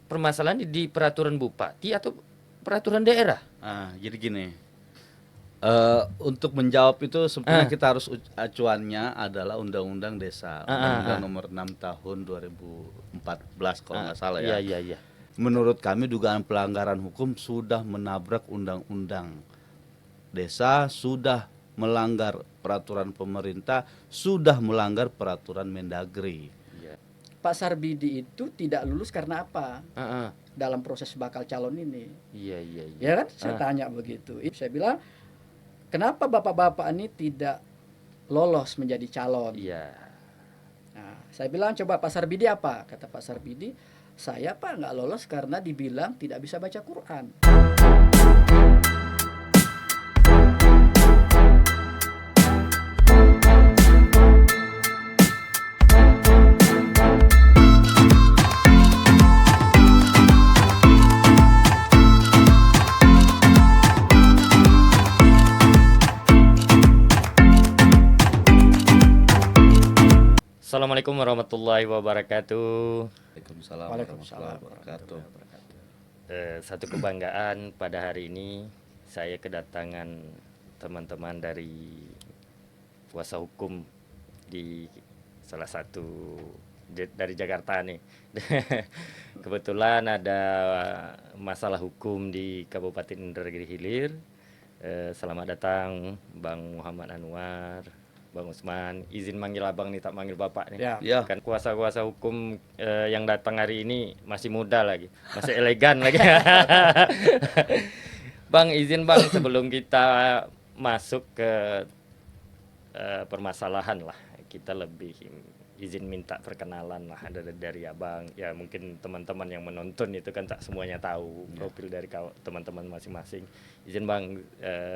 permasalahan di peraturan bupati atau peraturan daerah? Jadi gini, untuk menjawab itu sebetulnya kita harus acuannya adalah Undang-Undang Desa, Undang-Undang Nomor 6 Tahun 2014 kalau nggak salah ya. Iya. Menurut kami dugaan pelanggaran hukum sudah menabrak Undang-Undang Desa, sudah melanggar peraturan pemerintah, sudah melanggar peraturan Mendagri. Pak Sarbidi itu tidak lulus karena apa? Heeh. Dalam proses bakal calon ini. Iya. Ya kan? Saya tanya begitu. Saya bilang, kenapa bapak-bapak ini tidak lolos menjadi calon? Iya. Nah, saya bilang, coba Pak Sarbidi apa? Kata Pak Sarbidi, saya Pak nggak lolos karena dibilang tidak bisa baca Quran. Assalamualaikum warahmatullahi wabarakatuh. Waalaikumsalam Waalaikumsalam warahmatullahi wabarakatuh. Satu kebanggaan pada hari ini saya kedatangan teman-teman dari kuasa hukum di salah satu dari Jakarta nih. Kebetulan ada masalah hukum di Kabupaten Indragiri Hilir. Selamat datang Bang Muhammad Anwar, Bang Usman. Izin manggil abang nih, tak manggil bapak nih. Ya. Kan kuasa-kuasa hukum yang datang hari ini masih muda lagi, masih elegan lagi. Bang, izin bang sebelum kita masuk ke permasalahan lah, kita lebih izin minta perkenalan lah dari abang. Ya mungkin teman-teman yang menonton itu kan tak semuanya tahu profil dari teman-teman masing-masing. Izin bang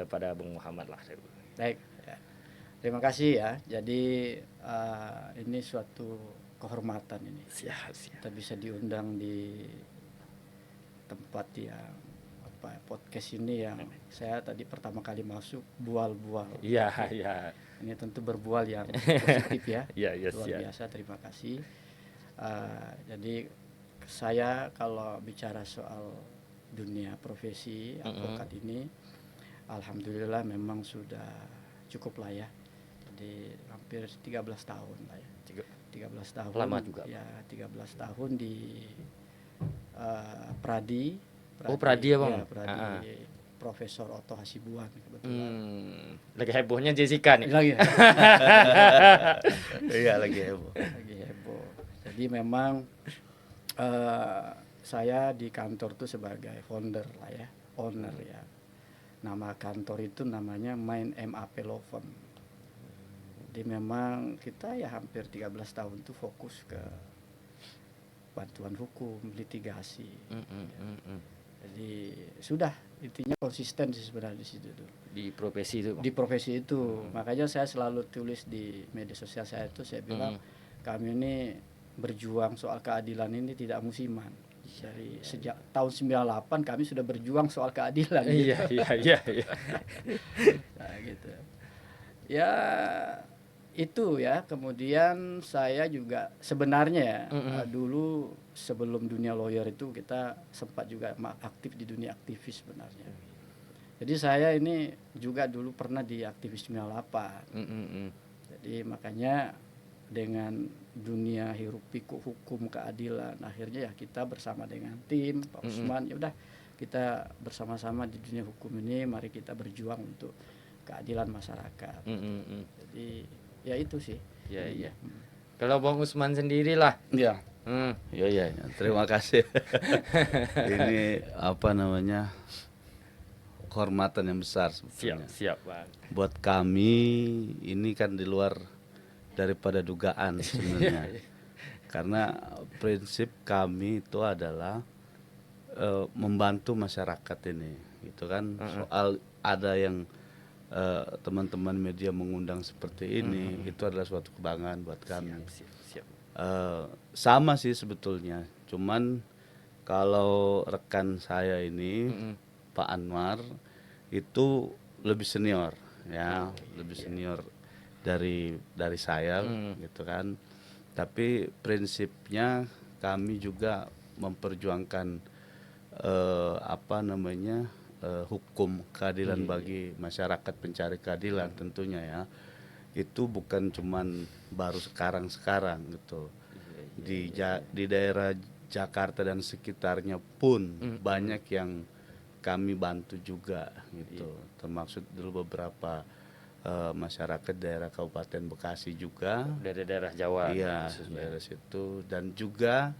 pada Bang Muhammad lah. Baik. Ya. Terima kasih ya. Jadi ini suatu kehormatan ini. Siap. Kita bisa diundang di tempat yang podcast ini yang saya tadi pertama kali masuk bual-bual. Iya. Ini tentu berbual yang positif ya. Iya, Luar biasa, terima kasih. Jadi saya kalau bicara soal dunia profesi advokat ini, alhamdulillah memang sudah cukup lah ya. Jadi hampir 13 tahun lah ya. 13 tahun. Lama juga. Ya, 13 tahun di Pradi. Pradi ya bang. Ya, Pradi. Profesor Otto Hasibuan kebetulan. Lagi hebohnya Jessica nih. Lagi. Iya, lagi heboh. Lagi heboh. Jadi memang saya di kantor tuh sebagai founder lah ya, owner ya. Nama kantor itu namanya Main MAP Law Firm. Jadi memang kita ya hampir 13 tahun tuh fokus ke bantuan hukum, litigasi. Jadi sudah intinya konsisten sih sebenarnya di situ tuh. Di profesi itu bang. Di profesi itu. Makanya saya selalu tulis di media sosial saya itu, saya bilang kami ini berjuang soal keadilan ini tidak musiman. Dari sejak tahun 98 kami sudah berjuang soal keadilan. Iya. Nah, gitu. Ya itu ya. Kemudian saya juga sebenarnya ya dulu sebelum dunia lawyer itu kita sempat juga aktif di dunia aktivis sebenarnya. Jadi saya ini juga dulu pernah di aktivis 98. Jadi makanya dengan dunia hiruk pikuk hukum keadilan, akhirnya ya kita bersama dengan tim Pak Usman, ya udah kita bersama-sama di dunia hukum ini, mari kita berjuang untuk keadilan masyarakat. Jadi ya itu sih. Iya. Kalau Bang Usman sendiri lah. Iya. Iya. Terima kasih. Ini kehormatan yang besar sebetulnya. Siap bang. Buat kami ini kan di luar daripada dugaan sebenarnya. Karena prinsip kami itu adalah membantu masyarakat ini, gitu kan. Soal ada yang teman-teman media mengundang seperti ini, itu adalah suatu kebanggaan buat kami. Siap. Sama sih sebetulnya, cuman kalau rekan saya ini Pak Anwar itu lebih senior ya, lebih senior dari saya gitu kan. Tapi prinsipnya kami juga memperjuangkan apa namanya hukum keadilan bagi masyarakat pencari keadilan tentunya ya. Itu bukan cuman baru sekarang gitu. Di daerah Jakarta dan sekitarnya pun banyak yang kami bantu juga gitu. Termasuk dulu beberapa masyarakat daerah Kabupaten Bekasi juga. Dari daerah Jawa. Iya, khususnya. daerah situ. Dan juga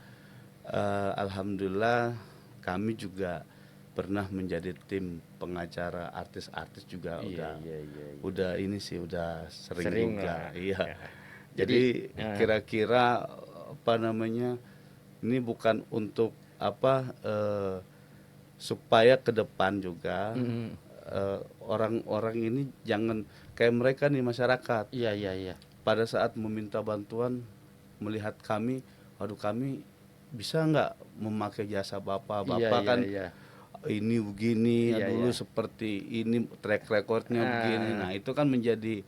alhamdulillah kami juga pernah menjadi tim pengacara artis-artis juga. Iya. Udah ini sih udah sering Sering juga. lah. Iya. Ya. Jadi kira-kira apa namanya, ini bukan untuk apa supaya ke depan juga orang-orang ini jangan kayak mereka nih masyarakat. Iya. Pada saat meminta bantuan melihat kami, waduh kami bisa nggak memakai jasa bapak kan Iya. ini begini Iya, dulu iya. seperti ini track recordnya begini. Nah itu kan menjadi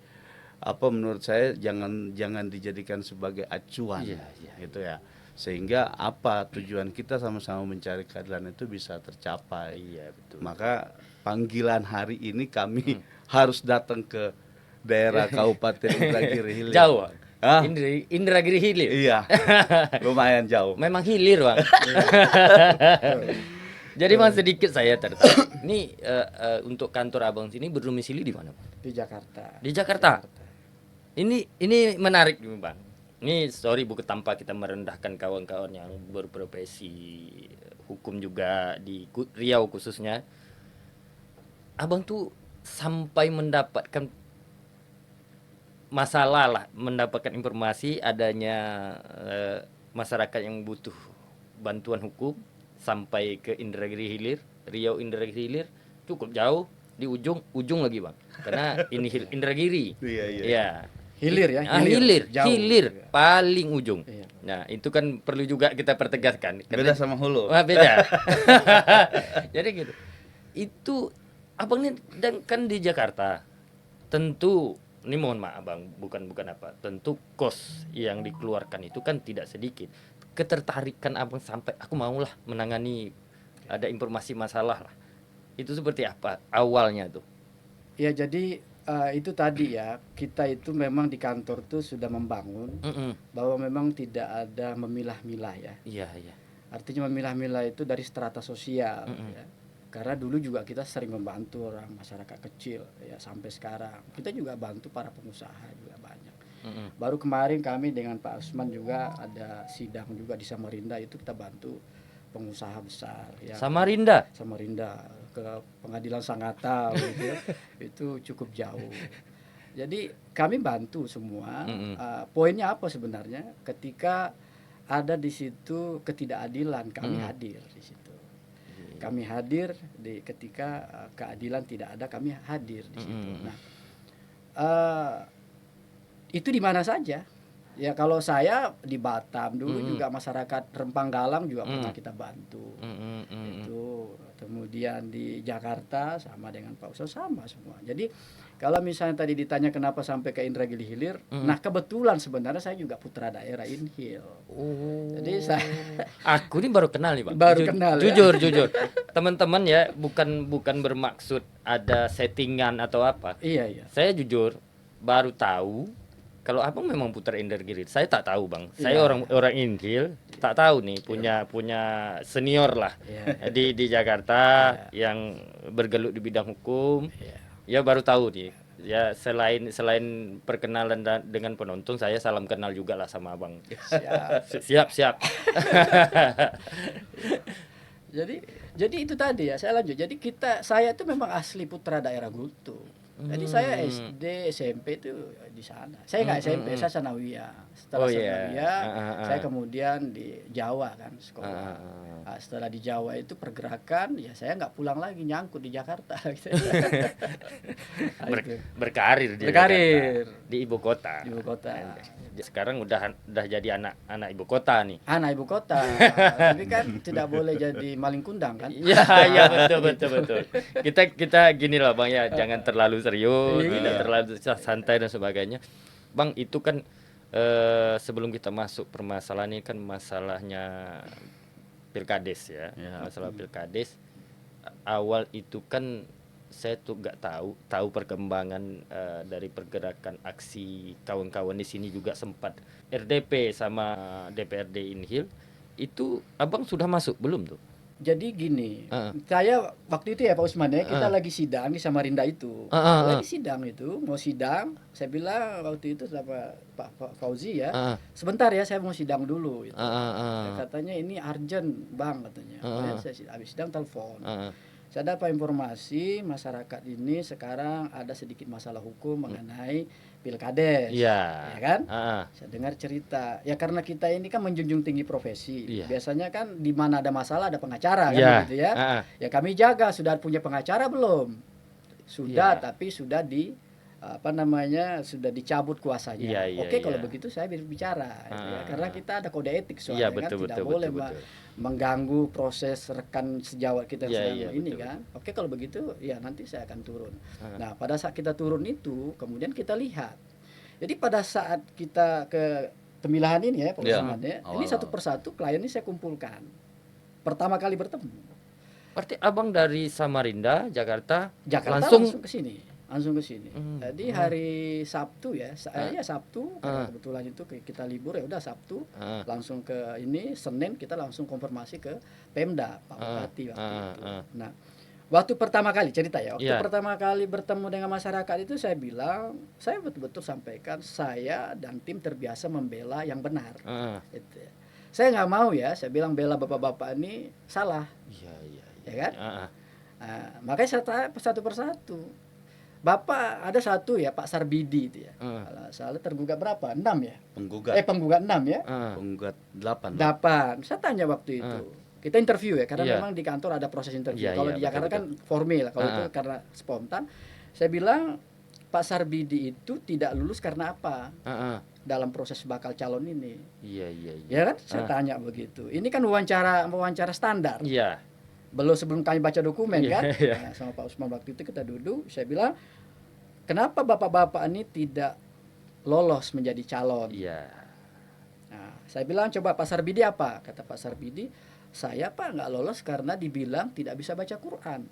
apa menurut saya jangan dijadikan sebagai acuan Iya. gitu ya, sehingga apa tujuan kita sama-sama mencari keadilan itu bisa tercapai. Iya, betul. Maka panggilan hari ini kami harus datang ke daerah Kabupaten Indragiri Hilir. Jauh. Hah? Indragiri Hilir. Iya, lumayan jauh. Memang hilir, Bang. Jadi Bang, sedikit saya tertarik. Ini untuk kantor Abang sini berdomisili di mana, Bang? Di Jakarta. Di Jakarta. Ini menarik nih, Bang. Ini sorry bukan tanpa kita merendahkan kawan-kawan yang berprofesi hukum juga di Riau khususnya. Abang tuh sampai mendapatkan masalah lah, mendapatkan informasi adanya masyarakat yang butuh bantuan hukum sampai ke Indragiri Hilir, Riau Indragiri Hilir, cukup jauh di ujung lagi, Bang. Karena ini Indragiri. Iya. Hilir ya. Hilir, Jauh. hilir paling ujung. Iya. Nah, itu kan perlu juga kita pertegaskan. Beda sama hulu. Wah, beda. Jadi gitu. Itu Abang ini dan kan di Jakarta. Tentu ini mohon maaf Bang, bukan apa. Tentu kos yang dikeluarkan itu kan tidak sedikit. Ketertarikan Abang sampai aku maulah menangani ada informasi masalah lah. Itu seperti apa awalnya tuh? Ya jadi itu tadi ya, kita itu memang di kantor tuh sudah membangun bahwa memang tidak ada memilah-milah ya. Iya. Artinya memilah-milah itu dari strata sosial ya. Karena dulu juga kita sering membantu orang masyarakat kecil ya sampai sekarang. Kita juga bantu para pengusaha juga banyak. Baru kemarin kami dengan Pak Usman juga ada sidang juga di Samarinda, itu kita bantu pengusaha besar ya. Samarinda ke Pengadilan Sangatta gitu ya. Itu cukup jauh. Jadi kami bantu semua. Poinnya apa sebenarnya? Ketika ada di situ ketidakadilan, kami hadir di situ. Kami hadir ketika keadilan tidak ada, kami hadir di situ. Nah, itu di mana saja. Ya kalau saya di Batam dulu juga masyarakat Rempang Galang juga pernah kita bantu. Itu kemudian di Jakarta sama dengan Pak Uso sama semua. Jadi kalau misalnya tadi ditanya kenapa sampai ke Indragiri Hilir, nah kebetulan sebenarnya saya juga putra daerah Inhil. Jadi saya aku ini baru kenal nih Bang. kenal. Jujur. Teman-teman ya, bukan bermaksud ada settingan atau apa. Iya. Saya jujur baru tahu kalau Abang memang putra Indragiri. Saya tak tahu Bang. Saya orang Inhil, tak tahu nih punya senior lah di Jakarta yang bergelut di bidang hukum. Ya baru tahu nih. Ya selain perkenalan dengan penonton, saya salam kenal juga lah sama Abang. Siap. Jadi itu tadi ya, saya lanjut. Jadi saya itu memang asli putra daerah Gultung. Jadi saya SD, SMP itu di sana. Saya nggak SMP, saya sanawiyah. Setelah sanawiyah, saya kemudian di Jawa kan sekolah. Nah, setelah di Jawa itu pergerakan, ya saya nggak pulang lagi, nyangkut di Jakarta. Berkarir di Jakarta, di ibu kota. Sekarang udah jadi anak ibu kota nih. Anak ibu kota. Tapi kan tidak boleh jadi maling kundang kan? Iya betul. Kita gini lah Bang ya, jangan terlalu serius, tidak terlalu santai dan sebagainya. Bang, itu kan sebelum kita masuk permasalahan ini kan masalahnya Pilkades ya. Ya. Masalah Pilkades awal itu kan saya tuh nggak tahu perkembangan dari pergerakan aksi kawan-kawan di sini juga sempat RDP sama DPRD Inhil. Itu abang sudah masuk belum tuh? Jadi gini, Heeh. saya waktu itu ya Pak Usman ya, kita Heeh. lagi sidang di Samarinda itu. Heeh, Lagi sidang itu, mau sidang, saya bilang waktu itu sama Pak Fauzi ya, Heeh. sebentar ya saya mau sidang dulu gitu. Heeh. Katanya ini urgent Bang katanya. Makanya saya habis sidang telepon. Heeh. Saya dapat informasi masyarakat ini sekarang ada sedikit masalah hukum mengenai Pilkades. Iya. Ya kan? Heeh. Saya dengar cerita. Ya karena kita ini kan menjunjung tinggi profesi. Iya. Biasanya kan di mana ada masalah ada pengacara kan Iya. gitu ya. Heeh. Ya kami jaga sudah punya pengacara belum? Sudah, Iya. tapi sudah sudah dicabut kuasanya. Iya, Oke, kalau iya. begitu saya berbicara gitu ya. Ah. Karena kita ada kode etik Iya, soalnya betul, kan tidak betul, boleh betul, betul. mengganggu proses rekan sejawat kita yang Iya, sedang iya, ini betul, kan. Oke, kalau begitu ya nanti saya akan turun. Ah. Nah, pada saat kita turun itu kemudian kita lihat. Jadi pada saat kita ke pemilahan ini ya, Pak Iya, Usman ya. Ini awal-awal. satu persatu klien ini saya kumpulkan. Pertama kali bertemu. Berarti abang dari Samarinda, Jakarta, Jakarta langsung langsung ke sini. Langsung ke sini. Jadi hari Sabtu ya, ya Sabtu karena kebetulan itu kita libur ya udah Sabtu Heeh. langsung ke ini, Senin kita langsung konfirmasi ke Pemda Pak Bupati waktu itu. Nah, waktu pertama kali cerita ya, waktu Iya. pertama kali bertemu dengan masyarakat itu saya bilang, saya betul-betul sampaikan saya dan tim terbiasa membela yang benar. Heeh. Gitu ya. Saya nggak mau ya, saya bilang bela bapak-bapak ini salah, Iya, iya. ya kan? Heeh. Nah, makanya saya tanya satu persatu. Bapak ada satu ya Pak Sarbidi itu ya. Heeh. Kalau salah tergugat berapa? 6 ya? Penggugat Penggugat 6 ya? Heeh. penggugat 8. 8. Saya tanya waktu itu. Kita interview ya, karena Iya. memang di kantor ada proses interview. Iya, Kalau iya, di Jakarta betul, kan formil, kalau itu Ah. karena spontan. Saya bilang Pak Sarbidi itu tidak lulus karena apa? Heeh. Dalam proses bakal calon ini. Iya, iya, iya. Ya kan? Saya tanya begitu. Ini kan wawancara standar. Iya. Belum sebelum kami baca dokumen Iya, kan. iya. Nah, sama Pak Usman waktu itu kita duduk, saya bilang, kenapa bapak-bapak ini tidak lolos menjadi calon? Iya. Nah, saya bilang coba Pak Sarbidi apa? Kata Pak Sarbidi, saya Pak nggak lolos karena dibilang tidak bisa baca Quran.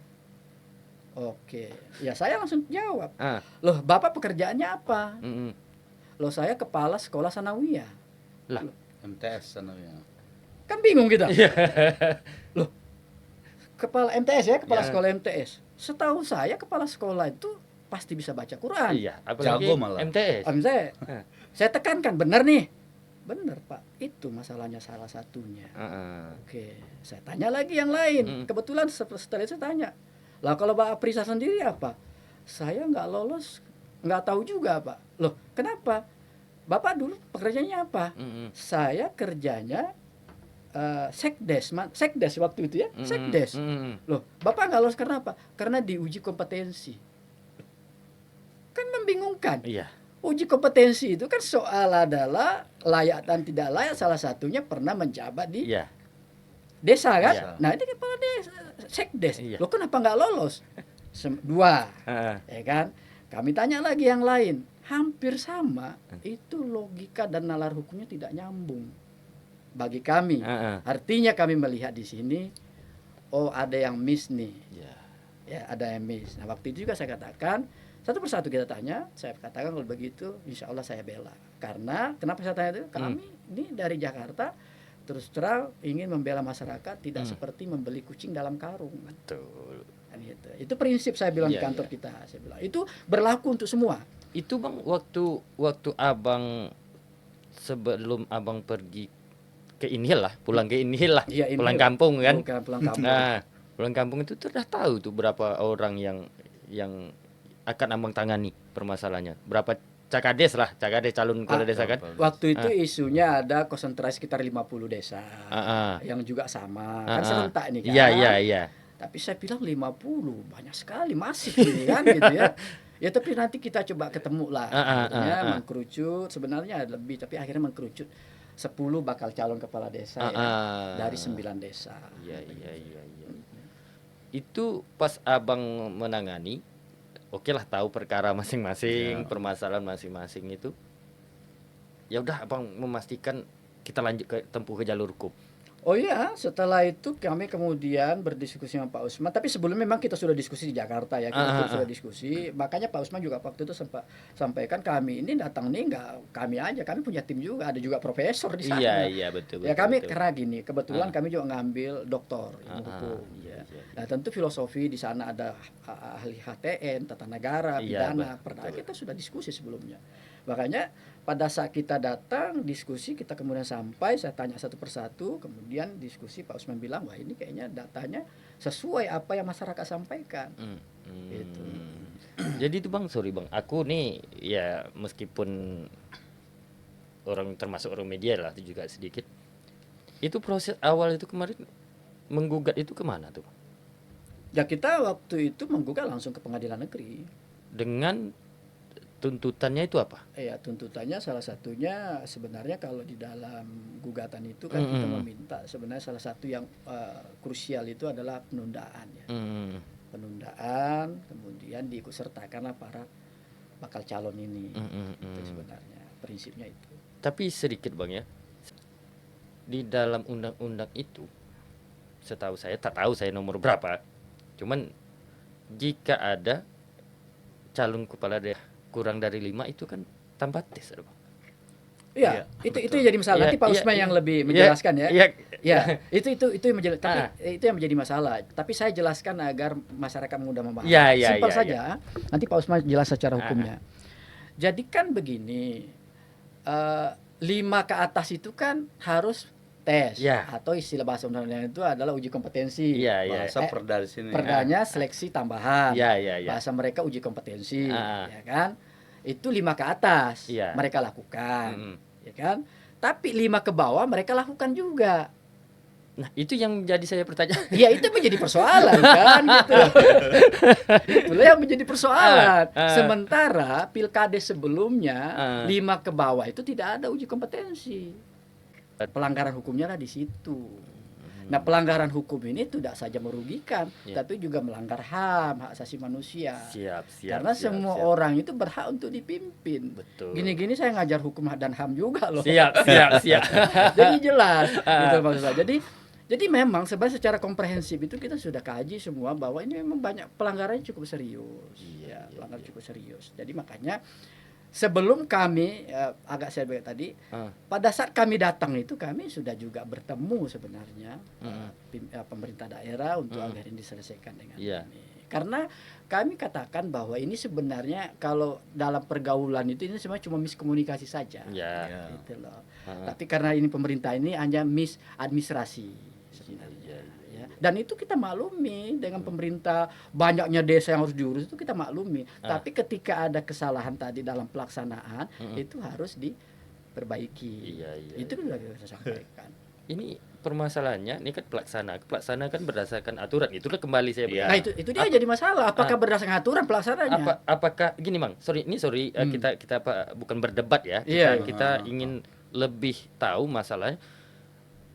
Oke, ya saya langsung jawab. Ah. Loh, bapak pekerjaannya apa? Mm-mm. Loh, saya kepala sekolah sanawiyah. Lah. MTS sana ya. Kan bingung kita. Iya. Loh, kepala MTS ya, kepala Ya. sekolah MTS. Setahu saya kepala sekolah itu pasti bisa baca Quran. Iya, apalagi Jago malah. MTS. Saya tekankan benar nih. Benar Pak, itu masalahnya salah satunya. Heeh. Oke, saya tanya lagi yang lain. Kebetulan setelah itu saya tanya, lah kalau Pak Aprisa sendiri apa? Saya nggak lolos, nggak tahu juga Pak. Loh, kenapa? Bapak dulu pekerjaannya apa? Mm-mm. Saya kerjanya sekdes waktu itu ya, Mm-mm. sekdes. Mm-mm. Loh, Bapak nggak lolos karena apa? Karena diuji kompetensi. Kan membingungkan. Iya. Uji kompetensi itu kan soal adalah layak dan tidak layak, salah satunya pernah menjabat di Iya. desa kan. Iya. Nah ini kepala desa, sekdes. Iya. Loh kenapa nggak lolos? Dua, Heeh. ya kan. Kami tanya lagi yang lain, hampir sama. Itu logika dan nalar hukumnya tidak nyambung bagi kami. Heeh. Artinya kami melihat di sini, oh ada yang miss nih. Iya. Ya ada yang miss. Nah waktu itu juga saya katakan, satu persatu kita tanya, saya katakan kalau begitu insya Allah saya bela. Karena kenapa saya tanya itu? Kami ini dari Jakarta terus terang ingin membela masyarakat, tidak seperti membeli kucing dalam karung. Betul. Kan gitu. Itu prinsip saya bilang di Iya, kantor iya. kita. Saya bilang itu berlaku untuk semua. Itu Bang, waktu abang sebelum abang pergi ke Inhil lah, pulang ke Inhil lah, Iya, pulang Inhil. kampung kan. Pulang kampung. Nah, pulang kampung itu sudah tahu tuh berapa orang yang akan abang tangani permasalahannya. Berapa Cakades lah, Cakades calon kepala desa kan. Waktu itu isunya ada konsentrasi sekitar 50 desa yang juga sama. Kan serentak ini kan. Iya, iya, iya. Tapi saya bilang 50 banyak sekali, masif ini kan gitu ya. Ya tapi nanti kita coba ketemu lah. Akhirnya mengkerucut, sebenarnya ada lebih tapi akhirnya mengkerucut 10 bakal calon kepala desa ya, dari 9 desa. Iya, iya, iya, iya. Itu pas abang menangani, oke lah tahu perkara masing-masing, permasalahan masing-masing itu. Ya udah abang memastikan kita lanjut tempuh ke jalur hukum. Oh iya, setelah itu kami kemudian berdiskusi sama Pak Usman. Tapi sebelumnya memang kita sudah diskusi di Jakarta ya, kita sudah diskusi. Makanya Pak Usman juga waktu itu sempat sampaikan kami ini datang nih nggak kami aja, kami punya tim juga, ada juga profesor di sana. Iya betul Ya betul kami betul. karena gini, kebetulan kami juga ngambil doktor ilmu hukum. Iya, Ya. iya. Nah tentu filosofi di sana ada ahli HTN, tata negara, Iya, pidana, pernah betul. kita sudah diskusi sebelumnya. Makanya pada saat kita datang diskusi, kita kemudian sampai, saya tanya satu persatu, kemudian diskusi Pak Usman bilang wah ini kayaknya datanya sesuai apa yang masyarakat sampaikan. Gitu. Jadi itu Bang, sorry Bang, aku nih ya meskipun orang termasuk orang media lah itu juga sedikit. Itu proses awal itu kemarin menggugat itu kemana tuh? Bang? Ya kita waktu itu menggugat langsung ke pengadilan negeri. Dengan tuntutannya itu apa? Ya tuntutannya salah satunya sebenarnya kalau di dalam gugatan itu kan kita meminta sebenarnya salah satu yang krusial itu adalah penundaan ya. Penundaan, kemudian diikutsertakanlah para bakal calon ini. Itu sebenarnya prinsipnya itu. Tapi sedikit Bang ya, di dalam undang-undang itu setahu saya, tak tahu saya nomor berapa, cuman jika ada calon kepala daerah kurang dari 5 itu kan tanpa tes ada Bang. Iya, Iya, itu yang jadi masalah. Nanti Pak Usman yang lebih menjelaskan ya. Iya. Ya, itu yang tapi itu yang menjadi masalah. Tapi saya jelaskan agar masyarakat mudah memahami. Iya, Simpel iya, saja. Nanti Pak Usman jelas secara hukumnya. Jadi kan begini, 5 ke atas itu kan harus tes Ya. atau istilah bahasa undang-undang itu adalah uji kompetensi. Iya, iya. Bahasa perda di sini. Perdanya seleksi tambahan. Iya, iya, iya. Bahasa mereka uji kompetensi, Ah. ya kan? Itu 5 ke atas Iya. mereka lakukan, ya kan? Tapi 5 ke bawah mereka lakukan juga. Nah, itu yang jadi saya pertanyaan. Ya itu menjadi persoalan kan gitu. Itulah yang menjadi persoalan. Sementara pilkades sebelumnya 5 ke bawah itu tidak ada uji kompetensi. Pelanggaran hukumnya lah di situ. Nah, pelanggaran hukum ini tidak saja merugikan, tapi juga melanggar HAM, hak asasi manusia. Siap. Karena semua orang itu berhak untuk dipimpin. Betul. Gini-gini saya ngajar hukum dan HAM juga loh. Siap. Jadi jelas gitu maksud saya. Jadi memang sebenarnya secara komprehensif itu kita sudah kaji semua bahwa ini memang banyak pelanggarannya cukup serius. Pelanggaran cukup serius. Jadi makanya sebelum kami agak saya bilang tadi, pada saat kami datang itu kami sudah juga bertemu sebenarnya pemerintah daerah untuk agar ini diselesaikan dengan ini. Karena kami katakan bahwa ini sebenarnya kalau dalam pergaulan itu ini sebenarnya cuma miskomunikasi saja. Gitu loh. Tapi karena ini pemerintah ini hanya misadministrasi sebenarnya. Ya. Dan itu kita maklumi dengan pemerintah banyaknya desa yang harus diurus itu kita maklumi. Tapi ketika ada kesalahan tadi dalam pelaksanaan itu harus diperbaiki. Itu sudah kita sampaikan. Ini permasalahannya, ini kan pelaksana kan berdasarkan aturan. Itulah kembali saya Nah itu dia jadi masalah. Apakah berdasarkan aturan pelaksananya? Apakah gini Bang? Sorry kita bukan berdebat ya. Kita ingin lebih tahu masalahnya.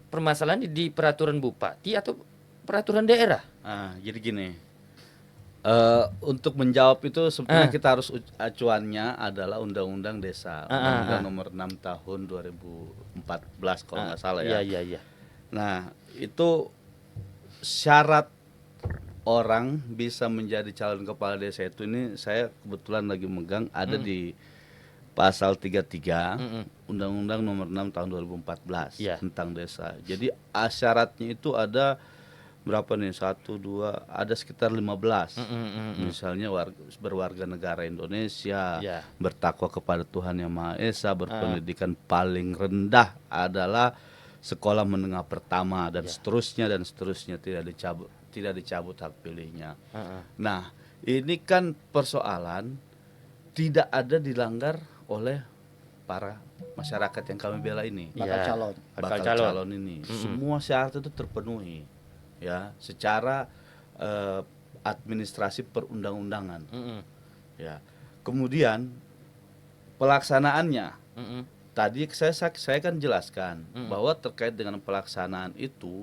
Permasalahan di peraturan bupati atau peraturan daerah? Jadi gini, untuk menjawab itu sebenarnya kita harus acuannya adalah Undang-Undang Desa, Undang-Undang Nomor 6 Tahun 2014 kalau nggak salah ya. Iya. Nah itu syarat orang bisa menjadi calon kepala desa itu, ini saya kebetulan lagi megang ada di Pasal 33 Undang-Undang Nomor 6 Tahun 2014 tentang desa. Jadi syaratnya itu ada berapa nih? 1, 2, ada sekitar 15. Misalnya berwarga negara Indonesia, bertakwa kepada Tuhan Yang Maha Esa, berpendidikan paling rendah adalah sekolah menengah pertama dan seterusnya tidak dicabut hak pilihnya. Nah, ini kan persoalan tidak ada dilanggar oleh para masyarakat yang kami bela ini, bakal calon ini. Semua syarat itu terpenuhi ya secara administrasi perundang-undangan. Ya. Kemudian pelaksanaannya tadi saya kan jelaskan bahwa terkait dengan pelaksanaan itu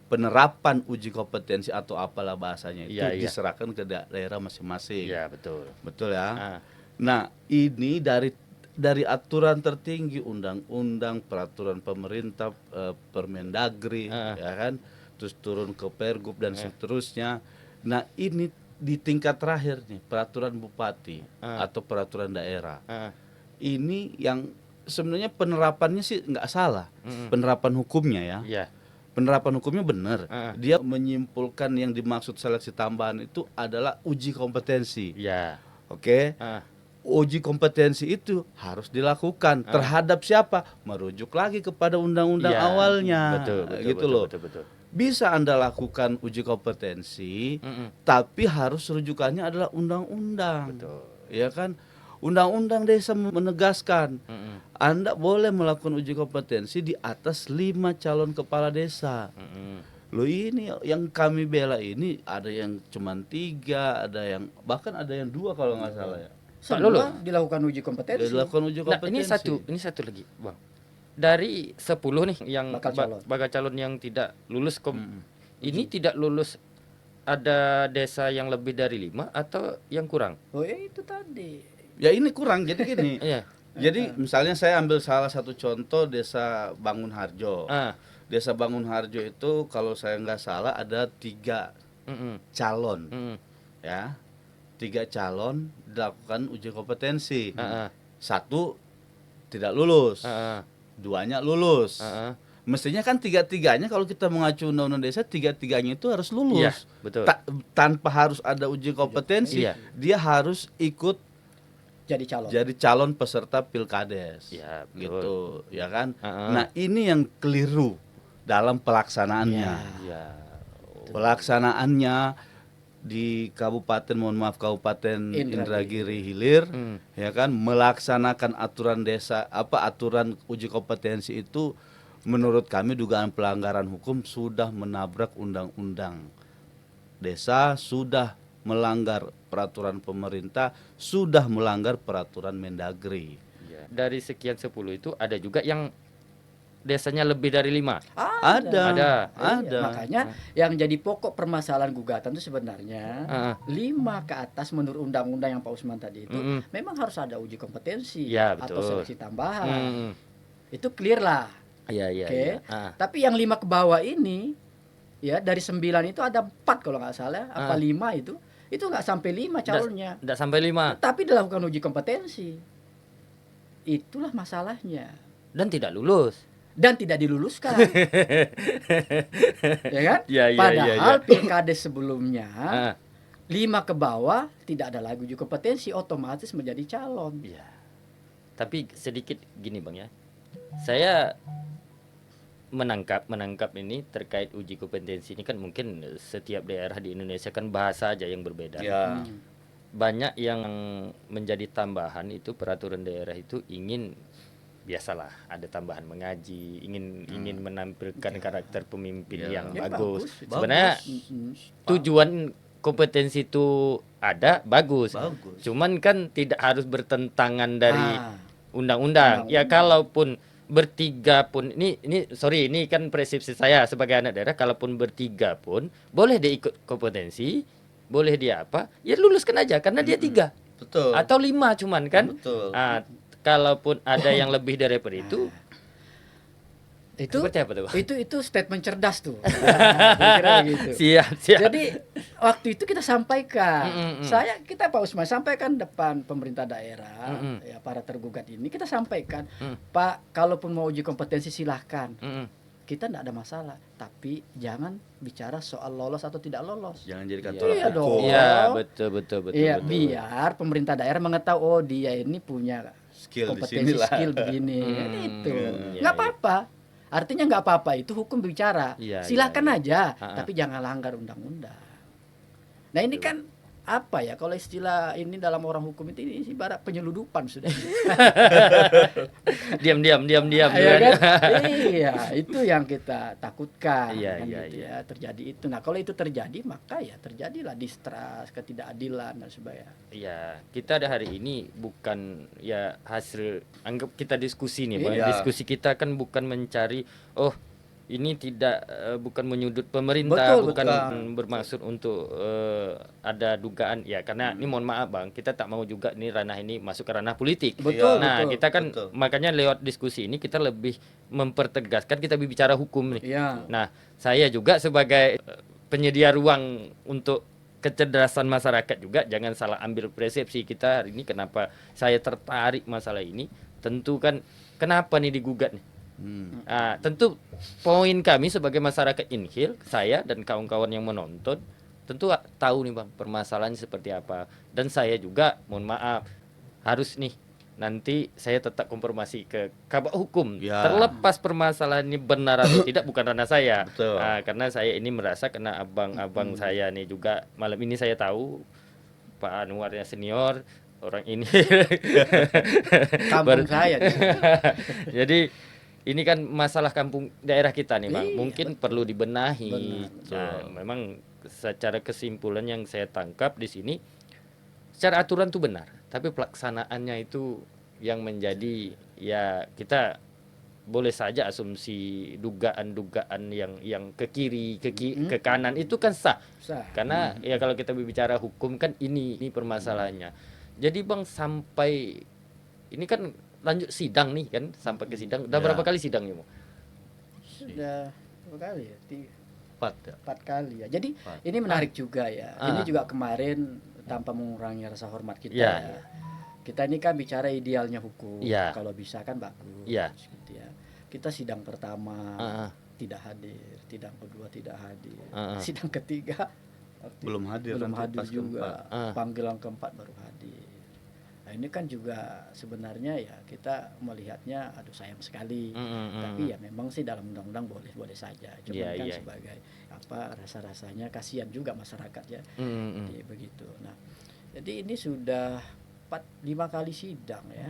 penerapan uji kompetensi atau apalah bahasanya itu diserahkan ke daerah masing-masing. Iya, betul. Betul ya. Nah, ini dari dari aturan tertinggi, undang-undang, peraturan pemerintah, Permendagri, ya kan, terus turun ke Pergub dan seterusnya. Nah ini di tingkat terakhir nih, peraturan bupati atau peraturan daerah. Ini yang sebenarnya penerapannya sih nggak salah, penerapan hukumnya ya. Iya. Penerapan hukumnya benar. Dia menyimpulkan yang dimaksud seleksi tambahan itu adalah uji kompetensi. Iya. Oke. Uji kompetensi itu harus dilakukan terhadap siapa? Merujuk lagi kepada undang-undang Iya. awalnya. Betul, Gitu loh. betul. Bisa Anda lakukan uji kompetensi, tapi harus rujukannya adalah undang-undang. Betul. Ya kan? Undang-undang desa menegaskan Anda boleh melakukan uji kompetensi di atas 5 calon kepala desa. Loh ini yang kami bela ini ada yang cuma 3, ada yang bahkan ada yang 2 kalau nggak salah ya. Semua dilakukan uji kompetensi. Dilakukan uji Nah, kompetensi. ini satu lagi, Bang. Dari 10 nih yang Bakal calon yang tidak lulus ini tidak lulus, ada desa yang lebih dari 5 atau yang kurang? Oh itu tadi. Ya ini kurang jadi gini. Iya. Jadi misalnya saya ambil salah satu contoh desa Bangun Harjo. Desa Bangun Harjo itu kalau saya nggak salah ada 3 calon, ya, 3 calon dilakukan uji kompetensi. 1 tidak lulus, 2-nya lulus. Mestinya kan 3-tiganya kalau kita mengacu undang-undang desa 3-tiganya itu harus lulus. Iya, betul. Tanpa harus ada uji kompetensi, Iya. dia harus ikut Jadi calon peserta pilkades. Iya, betul. Gitu, ya kan? Nah, ini yang keliru dalam pelaksanaannya. Iya. Pelaksanaannya di Kabupaten Indragiri Hilir, ya kan, melaksanakan aturan desa aturan uji kompetensi itu menurut kami dugaan pelanggaran hukum sudah menabrak undang-undang desa, sudah melanggar peraturan pemerintah, sudah melanggar peraturan Mendagri. Ya. Dari sekian 10 itu ada juga yang desanya lebih dari 5. Ada. Iya, makanya yang jadi pokok permasalahan gugatan itu sebenarnya 5 ke atas menurut undang-undang yang Pak Usman tadi itu memang harus ada uji kompetensi Ya, atau betul. seleksi tambahan. Itu clear lah. Iya. Oke. Tapi yang 5 ke bawah ini ya dari 9 itu ada 4 kalau nggak salah, apa 5 itu nggak sampai 5 calonnya. Nggak sampai 5 Tapi dilakukan uji kompetensi. Itulah masalahnya. dan tidak lulus. Dan tidak diluluskan. Ya kan? Iya. Padahal pilkades sebelumnya 5 ke bawah tidak ada lagi uji kompetensi, otomatis menjadi calon. Iya. Tapi sedikit gini Bang ya. Saya menangkap ini terkait uji kompetensi ini kan mungkin setiap daerah di Indonesia kan bahasa aja yang berbeda. Ya. Banyak yang menjadi tambahan itu peraturan daerah itu ingin biasalah ada tambahan mengaji, ingin menampilkan karakter pemimpin yang Ya, bagus. bagus. Sebenarnya tujuan kompetensi itu ada bagus. Cuman kan tidak harus bertentangan dari undang-undang. Ya kalaupun bertiga pun ini sorry ini kan persepsi saya sebagai anak daerah, kalaupun bertiga pun boleh dia ikut kompetensi, boleh dia apa? Ya luluskan aja karena dia 3. Betul. Atau 5 cuman kan? Betul. Kalaupun ada yang lebih daripada itu seperti apa tuh? Itu statement cerdas tuh. Kira-kira gitu. Siap. Jadi waktu itu kita sampaikan, kita Pak Usman sampaikan depan pemerintah daerah, ya para tergugat ini kita sampaikan, Pak, kalaupun mau uji kompetensi silahkan, kita tidak ada masalah, tapi jangan bicara soal lolos atau tidak lolos. Jangan jadikan Iya tolak dong. ukur. Iya, betul. Iya, biar pemerintah daerah mengetahui oh dia ini punya Skill di kompetensi sinilah. skill begini. Kan itu. Iya, Nggak apa-apa. Artinya nggak apa-apa, itu hukum bicara. Iya, Silahkan iya. aja, tapi jangan langgar undang-undang. Nah ini kan apa ya, kalau istilah ini dalam orang hukum itu ini ibarat penyeludupan sudah. Diam. Ya kan? Iya, itu yang kita takutkan. Iya, kan iya, gitu ya, terjadi itu. Nah kalau itu terjadi maka ya terjadilah distrust, ketidakadilan dan sebagainya. Iya, kita ada hari ini bukan ya hasil anggap kita diskusi nih, Bang. Iya. Diskusi kita kan bukan mencari ini tidak bukan menyudut pemerintah, Betul, bukan betul. bermaksud untuk ada dugaan ya, karena ini mohon maaf Bang, kita tak mau juga nih ranah ini masuk ke ranah politik. Betul, Nah, betul. kita kan betul. makanya lewat diskusi ini kita lebih mempertegaskan, kita bicara hukum nih. Iya. Nah, saya juga sebagai penyedia ruang untuk kecerdasan masyarakat juga, jangan salah ambil persepsi kita hari ini. Kenapa saya tertarik masalah ini? Tentu kan kenapa nih digugat nih? Tentu poin kami sebagai masyarakat Inhil, saya dan kawan-kawan yang menonton tentu tahu nih Bang permasalahannya seperti apa. Dan saya juga mohon maaf harus nih nanti saya tetap konfirmasi ke Kabak Hukum. Ya. Terlepas permasalahan ini benar atau tidak bukan ranah saya. Betul. Karena saya ini merasa kena abang-abang saya nih juga, malam ini saya tahu Pak Anwar yang senior orang ini Kampung saya di sini. jadi ini kan masalah kampung daerah kita nih Bang, Iya, mungkin perlu dibenahi. Benar, Nah, memang secara kesimpulan yang saya tangkap di sini, secara aturan itu benar, tapi pelaksanaannya itu yang menjadi, ya kita boleh saja asumsi dugaan-dugaan yang ke kiri, ke kanan itu kan sah. Sah. Karena ya kalau kita berbicara hukum kan ini permasalahannya. Jadi Bang sampai ini kan lanjut sidang nih kan, sampai ke sidang. Udah Ya. berapa kali sidangnya Bang? Sudah berapa kali ya? 4 ya. 4 kali ya. Jadi Empat. ini menarik juga ya. Ini Ah. juga kemarin tanpa mengurangi rasa hormat kita Ya, ya. Kita ini kan bicara idealnya hukum. Ya. Kalau bisa kan bagus. Ya. Gitu ya. Kita sidang pertama Ah, ah. tidak hadir, sidang kedua tidak hadir, Ah, ah. sidang ketiga Belum hadir, belum nanti hadir pas juga. Ah. Panggilan keempat baru hadir. Nah ini kan juga sebenarnya ya kita melihatnya aduh sayang sekali. Tapi ya memang sih dalam undang-undang boleh saja. Cuman Iya, kan iya. sebagai apa rasa-rasanya kasihan juga masyarakat ya. Jadi begitu. Nah, jadi ini sudah 4-5 kali sidang ya.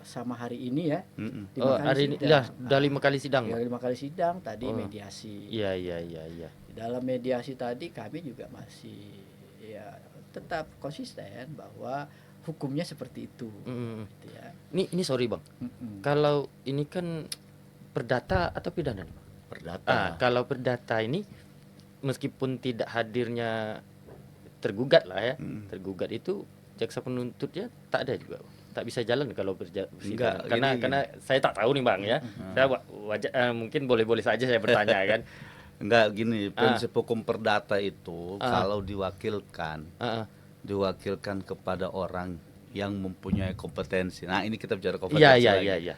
Sama hari ini ya. Mm-mm. 5 Oh, kali hari ini sidang. udah 5 kali sidang Ya, Bang? 5 kali sidang tadi Oh. mediasi. Iya, iya, iya, iya. Di dalam mediasi tadi kami juga masih ya tetap konsisten bahwa hukumnya seperti itu. Gitu ya. Ini sorry Bang. Kalau ini kan perdata atau pidana nih, Bang? Perdata. Kalau perdata ini meskipun tidak hadirnya tergugat lah ya, tergugat itu jaksa penuntutnya tak ada juga, Bang. Tak bisa jalan kalau Enggak, persidangan. Karena gini. karena saya tak tahu nih Bang ya. Saya mungkin boleh-boleh saja saya bertanya kan. Enggak gini, prinsip hukum perdata itu kalau diwakilkan diwakilkan kepada orang yang mempunyai kompetensi. Nah, ini kita bicara kompetensi Iya, lagi. iya, iya.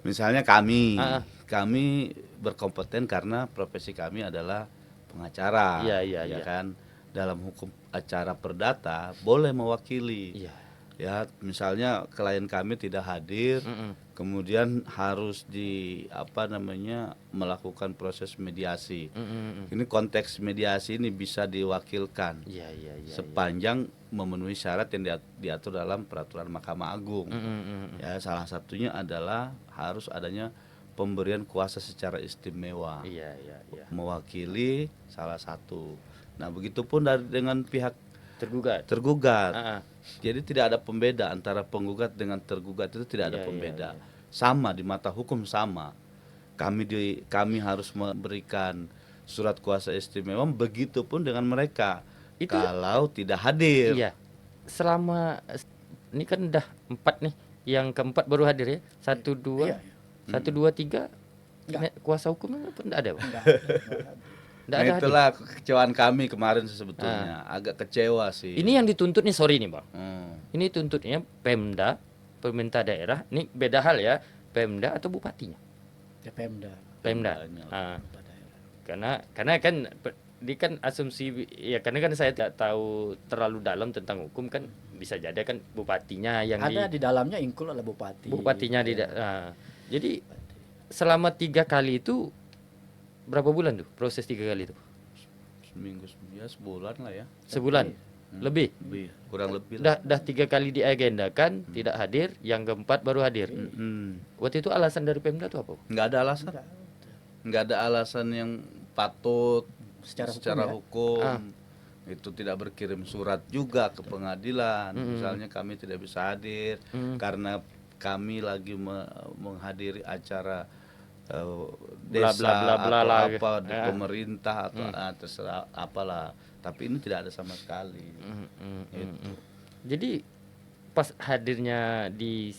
Misalnya kami, Ah. kami berkompeten karena profesi kami adalah pengacara, Iya, iya, ya iya. kan. Dalam hukum acara perdata boleh mewakili. Iya. Ya, misalnya klien kami tidak hadir, kemudian harus melakukan proses mediasi. Ini konteks mediasi ini bisa diwakilkan Iya, iya, iya. sepanjang memenuhi syarat yang diatur dalam peraturan Mahkamah Agung. Ya, salah satunya adalah harus adanya pemberian kuasa secara istimewa, Iya, iya, iya. mewakili salah satu. Nah, begitupun dengan pihak Tergugat. tergugat. Ah, ah. Jadi tidak ada pembeda antara penggugat dengan tergugat, itu tidak ada Iya, iya, pembeda. iya. Sama di mata hukum sama. Kami harus memberikan surat kuasa istimewa, begitupun dengan mereka. Itu- kalau tidak hadir. Iya. Selama ini kan udah 4 nih. Yang keempat baru hadir ya. 1 2 Iya, iya. 1 2 3 Enggak. kuasa hukumnya pun enggak ada, Bang. Enggak, Enggak Nah, ada hadir. itulah kekecewaan kami kemarin sebetulnya. Agak kecewa sih. Ini yang dituntut nih, sorry nih, Bang. Hmm. Ini tuntutnya Pemda, pemerintah daerah. Ini beda hal ya. Pemda atau bupatinya? ya Pemda. Pemda. Pemdanya. Ah. Karena kan ini kan asumsi ya, karena kan saya tidak tahu terlalu dalam tentang hukum, kan bisa jadi kan bupatinya yang Ada di dalamnya include adalah bupati. bupatinya Ya. tidak. Jadi selama 3 kali itu berapa bulan tuh proses 3 kali itu? Seminggu ya, sebulan lah ya. Sebulan lebih. Kurang lebih lah. Dah 3 kali diagendakan tidak hadir, yang keempat baru hadir. Waktu itu alasan dari Pemda itu apa? Nggak ada alasan. Nggak ada alasan yang patut Secara hukum. Ah. Itu tidak berkirim surat juga ke pengadilan. Misalnya kami tidak bisa hadir karena kami lagi menghadiri acara eh, Bla, desa bla, bla, bla atau lah. apa di Ya. pemerintah atau terserah apalah, tapi ini tidak ada sama sekali. Itu. Jadi pas hadirnya di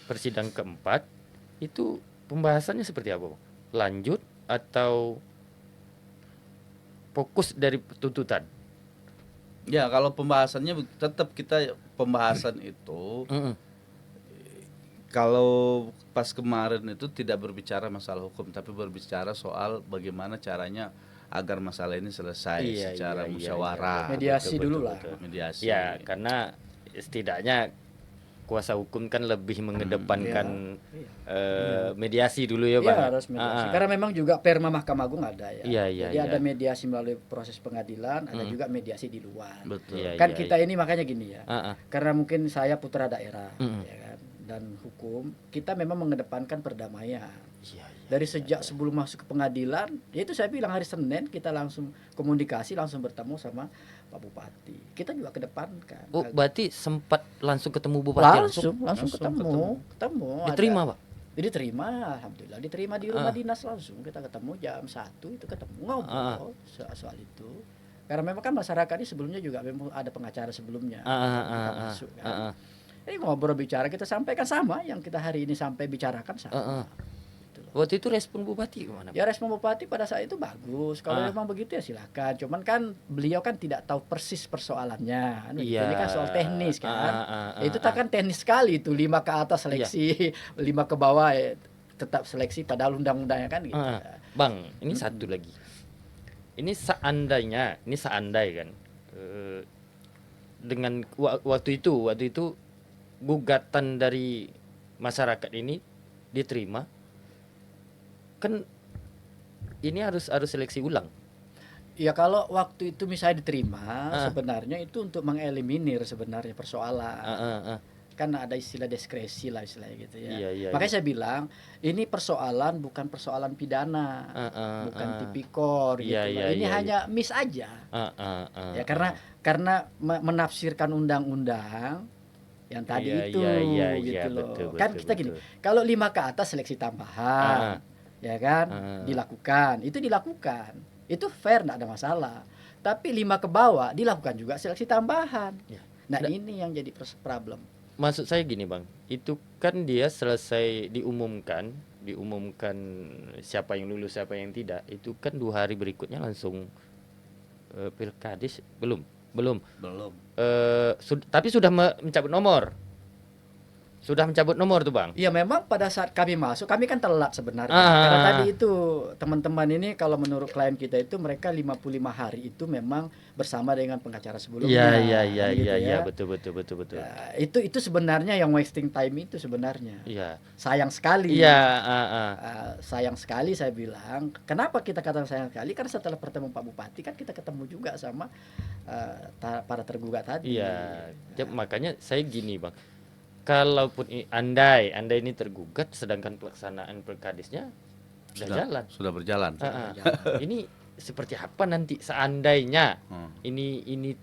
persidangan keempat itu pembahasannya seperti apa, Bang? Lanjut atau fokus dari tuntutan? Ya kalau pembahasannya tetap kita pembahasan itu, kalau pas kemarin itu tidak berbicara masalah hukum tapi berbicara soal bagaimana caranya agar masalah ini selesai secara musyawarah. Mediasi dulu lah. Mediasi. Ya, karena setidaknya kuasa hukum kan lebih mengedepankan mediasi dulu ya, Bang. Iya, harus mediasi. Karena memang juga perma Mahkamah Agung ada ya. Iya, iya, Jadi iya. ada mediasi melalui proses pengadilan, ada juga mediasi di luar. Betul. Iya, Kan iya, kita ini makanya gini ya. Ah, ah. Karena mungkin saya putra daerah ya kan, dan hukum, kita memang mengedepankan perdamaian. Iya, iya. Dari sejak sebelum masuk ke pengadilan, ya itu saya bilang hari Senin kita langsung komunikasi, langsung bertemu sama Pak Bupati. Kita juga kedepankan. Oh, berarti sempat langsung ketemu Bupati langsung ketemu. Diterima, Ada- Pak? Diterima, alhamdulillah diterima di rumah dinas langsung. Kita ketemu jam 1 itu ketemu ngobrol soal itu. Karena memang kan masyarakat ini sebelumnya juga memang ada pengacara sebelumnya. Kita masuk kan. Ini ngobrol bicara kita sampaikan sama yang kita hari ini sampai bicarakan sama. Gitu loh. Waktu itu respon Bupati gimana, Pak? Ya respon Bupati pada saat itu bagus. Kalau memang begitu ya silakan. Cuman kan beliau kan tidak tahu persis persoalannya. Iya. Ini kan soal teknis kan. Itu tak kan teknis sekali itu 5 ke atas seleksi, 5 ke bawah tetap seleksi padahal undang-undangnya kan gitu. Bang, ini satu lagi. Ini seandai kan dengan waktu itu gugatan dari masyarakat ini diterima, kan ini harus seleksi ulang. Ya kalau waktu itu misalnya diterima, sebenarnya itu untuk mengeliminir sebenarnya persoalan. Kan ada istilah diskresi lah istilahnya gitu ya. Iya, Makanya saya bilang ini persoalan bukan persoalan pidana, bukan tipikor gitu. Iya, Ini iya, hanya miss aja. Ya karena menafsirkan undang-undang yang tadi Iya, itu iya, gitu loh. betul, Kan betul, kita gini, betul. kalau 5 ke atas seleksi tambahan, ya kan, dilakukan, itu dilakukan, itu fair, nggak ada masalah. Tapi 5 ke bawah dilakukan juga seleksi tambahan. Ya. Nah ini yang jadi problem. Maksud saya gini, Bang, itu kan dia selesai diumumkan siapa yang lulus siapa yang tidak, itu kan 2 hari berikutnya langsung pilkades belum tapi sudah mencabut nomor tuh, Bang. Iya memang pada saat kami masuk, kami kan telat sebenarnya. Karena tadi itu teman-teman ini kalau menurut klien kita itu mereka 55 hari itu memang bersama dengan pengacara sebelumnya. Iya, betul. Nah, itu sebenarnya yang wasting time itu sebenarnya. Iya. Sayang sekali. Iya, Sayang sekali saya bilang. Kenapa kita katakan sayang sekali? Karena setelah pertemuan Pak Bupati kan kita ketemu juga sama para tergugat tadi. Iya. Makanya saya gini, Bang. Kalaupun andai ini tergugat sedangkan pelaksanaan pilkadesnya sudah berjalan. Ini seperti apa nanti seandainya ini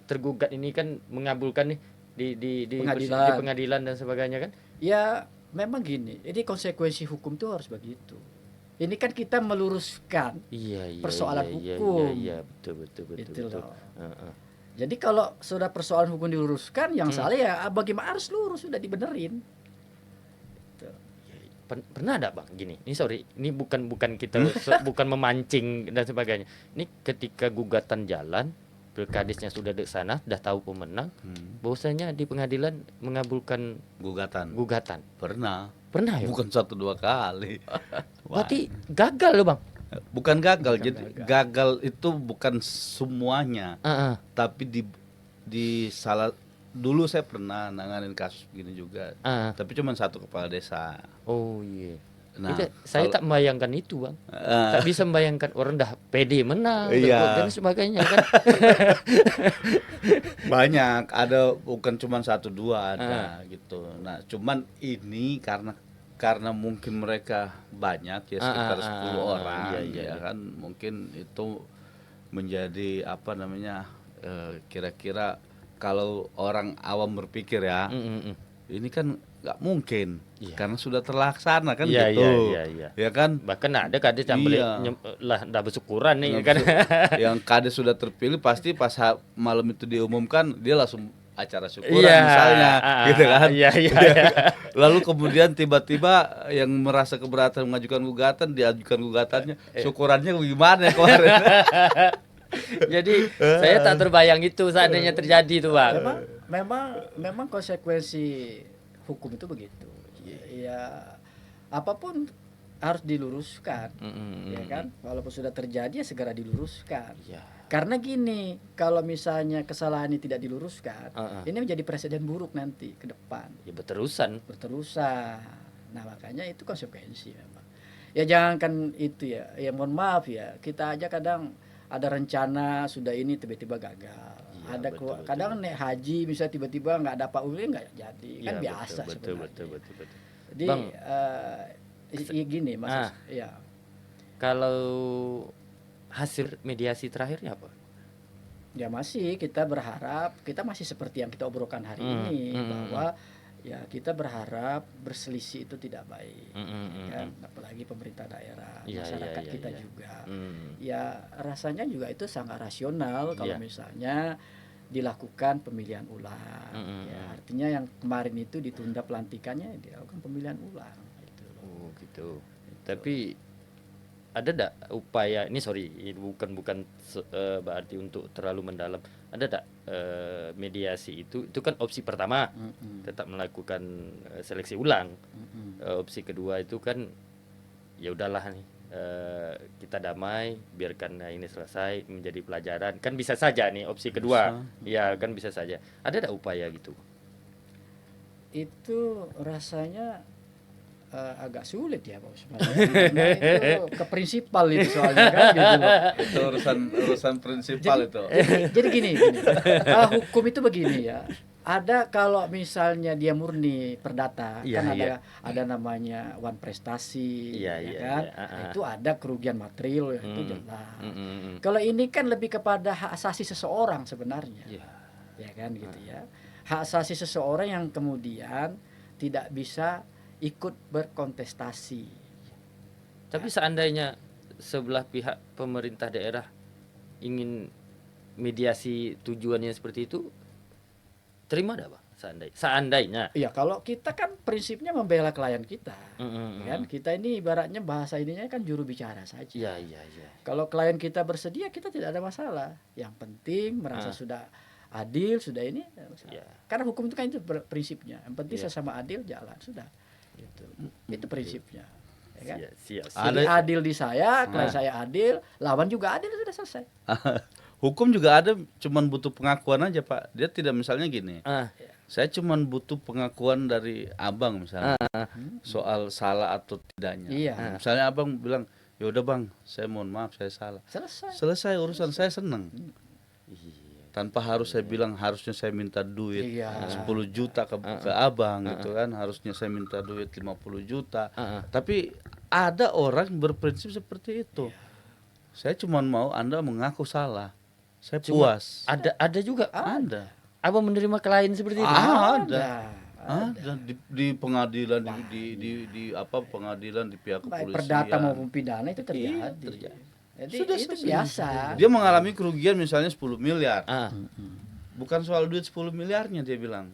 tergugat ini kan mengabulkan nih di pengadilan dan sebagainya kan? Ya memang gini, ini konsekuensi hukum itu harus begitu. Ini kan kita meluruskan persoalan hukum. Iya, betul. Jadi kalau sudah persoalan hukum diluruskan, yang salah ya bagaimana harus lurus, sudah dibenerin. Pernah ada, Bang, gini. Ini sorry, ini bukan kita bukan memancing dan sebagainya. Ini ketika gugatan jalan, pilkadesnya sudah di sana, sudah tahu pemenang, bahwasanya di pengadilan mengabulkan gugatan. Pernah Ya? Bukan 1-2 kali. Berarti gagal loh, Bang. Bukan gagal. Jadi gagal itu bukan semuanya. Tapi di salah dulu saya pernah nanganin kasus begini juga. Tapi cuma 1 kepala desa. Oh iya. Nah, saya tak membayangkan itu, Bang. Tak bisa membayangkan orang dah pede menang dan sebagainya kan. Banyak, ada bukan cuma 1-2 ada gitu. Nah, cuman ini karena mungkin mereka banyak ya sekitar 10 orang ya kan, mungkin itu menjadi apa namanya, kira-kira kalau orang awam berpikir ya, ini kan nggak mungkin, Iya. karena sudah terlaksana kan Iya, gitu, iya. ya kan. Bahkan ada kades yang beli Iya. lah dah bersyukuran nih Yang kan. yang kades sudah terpilih pasti pas malam itu diumumkan dia langsung acara syukuran Iya, misalnya, gitu kan. iya. Lalu kemudian tiba-tiba yang merasa keberatan mengajukan gugatan, diajukan gugatannya, syukurannya gimana ya kemarin? Jadi saya tak terbayang itu seandainya terjadi tuh Bang. Memang konsekuensi hukum itu begitu. Ya apapun harus diluruskan, ya kan? Walaupun sudah terjadi ya segera diluruskan. Iya. Karena gini, kalau misalnya kesalahan ini tidak diluruskan, ini menjadi presiden buruk nanti ke depan. Ya berterusan. Nah makanya itu konsekuensi memang. Ya jangankan itu ya, ya mohon maaf ya, kita aja kadang ada rencana sudah ini tiba-tiba gagal. Iya, Ada betul, kadang naik haji bisa tiba-tiba nggak dapat UMR nggak jadi, kan Iya, biasa betul, sebenarnya. betul. Jadi Bang, gini maksud, ya. Kalau hasil mediasi terakhirnya apa? Ya masih kita berharap, kita masih seperti yang kita obrolkan hari ini, bahwa ya kita berharap berselisih itu tidak baik, kan? Apalagi pemerintah daerah, Iya, masyarakat iya, kita iya. juga. Ya rasanya juga itu sangat rasional kalau Iya. misalnya dilakukan pemilihan ulang. Ya, artinya yang kemarin itu ditunda pelantikannya dilakukan pemilihan ulang. Gitu. Oh gitu. Tapi ada enggak upaya ini bukan berarti untuk terlalu mendalam. Ada enggak mediasi itu kan opsi pertama, tetap melakukan seleksi ulang. Opsi kedua itu kan ya udahlah nih, kita damai, biarkan ini selesai menjadi pelajaran. Kan bisa saja nih opsi kedua. Ya kan bisa saja. Ada enggak upaya gitu? Itu rasanya agak sulit ya Pak Usman. Karena itu keprinsipal itu soalnya kan gitu loh. Itu urusan prinsipal itu. Jadi gini, hukum itu begini ya. Ada kalau misalnya dia murni perdata, Iya, kan iya. ada namanya wan prestasi, Iya, ya iya, kan. iya. Nah, itu ada kerugian material itu jelas. Mm. Kalau ini kan lebih kepada hak asasi seseorang sebenarnya, Iya. ya kan gitu ya. Hak asasi seseorang yang kemudian tidak bisa ikut berkontestasi. Tapi seandainya sebelah pihak pemerintah daerah ingin mediasi tujuannya seperti itu, terima enggak, Pak? Seandainya. Iya, kalau kita kan prinsipnya membela klien kita. Mm. Kan kita ini ibaratnya bahasa ininya kan juru bicara saja. Iya. Kalau klien kita bersedia, kita tidak ada masalah. Yang penting merasa sudah adil, sudah ini. Iya. Karena hukum itu kan itu prinsipnya. Yang penting Iya. sesama adil jalan sudah. Gitu. Itu prinsipnya. Ya kan? Siap. Jadi adil di saya, klien saya adil, lawan juga adil, sudah selesai. Hukum juga ada, cuman butuh pengakuan aja Pak. Dia tidak misalnya gini. Saya cuman butuh pengakuan dari abang misalnya soal salah atau tidaknya. Iya. Misalnya abang bilang, ya udah bang, saya mohon maaf saya salah. Selesai. Selesai urusan, saya senang. Tanpa harus saya bilang harusnya saya minta duit Iya. 10 juta ke abang gitu kan, harusnya saya minta duit 50 juta. Tapi ada orang berprinsip seperti itu. Saya cuma mau Anda mengaku salah. Saya puas. Ada juga. Ada. Abang menerima klien seperti itu? Ada di pengadilan di apa pengadilan di pihak Baik kepolisian. perdata maupun pidana itu terjadi. terjadi. Jadi Sudah itu selesai. biasa. Dia mengalami kerugian misalnya 10 miliar. Bukan Bukan soal duit 10 miliarnya dia bilang.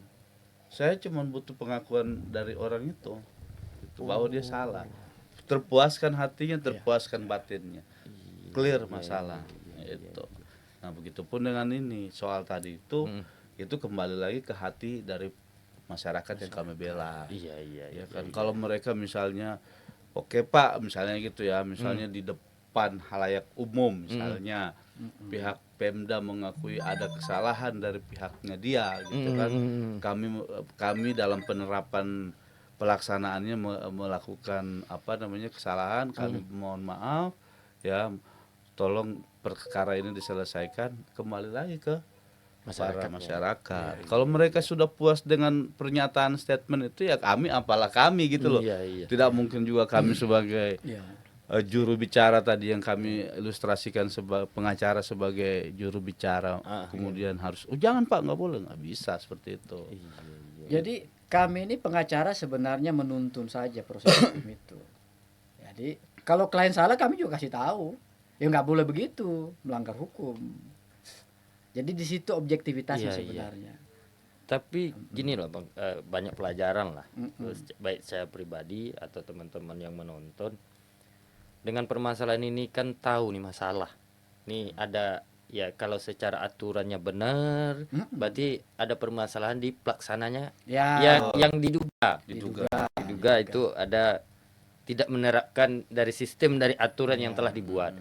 Saya cuma butuh pengakuan dari orang itu. Bahwa dia salah. Terpuaskan hatinya, terpuaskan batinnya. Clear masalah. Itu. Nah, begitupun dengan ini soal tadi itu kembali lagi ke hati dari masyarakat yang kami bela. Iya. Ya kan kalau mereka misalnya oke Pak, misalnya gitu ya, misalnya di depan halayak umum misalnya pihak Pemda mengakui ada kesalahan dari pihaknya dia gitu kan. Kami dalam penerapan pelaksanaannya melakukan kesalahan, kami mohon maaf ya, tolong perkara ini diselesaikan, kembali lagi ke para masyarakat. Kalau mereka sudah puas dengan pernyataan statement itu ya kami, apalah kami gitu loh. Iya. Tidak mungkin juga kami sebagai juru bicara tadi yang kami ilustrasikan sebagai pengacara sebagai juru bicara kemudian harus jangan Pak, nggak boleh, nggak bisa seperti itu. Jadi Kami ini pengacara sebenarnya menuntun saja proses hukum itu. Jadi kalau klien salah kami juga kasih tahu. Ya nggak boleh begitu, melanggar hukum. Jadi di situ objektivitasnya Iya, iya. sebenarnya. Tapi gini loh Bang, banyak pelajaran lah. Mm-mm. Baik saya pribadi atau teman-teman yang menonton. Dengan permasalahan ini kan tahu nih masalah. Nih ada ya kalau secara aturannya benar, Mm-mm. berarti ada permasalahan di pelaksananya Ya, yang diduga. Diduga. Diduga itu ada tidak menerapkan dari sistem dari aturan yang telah dibuat.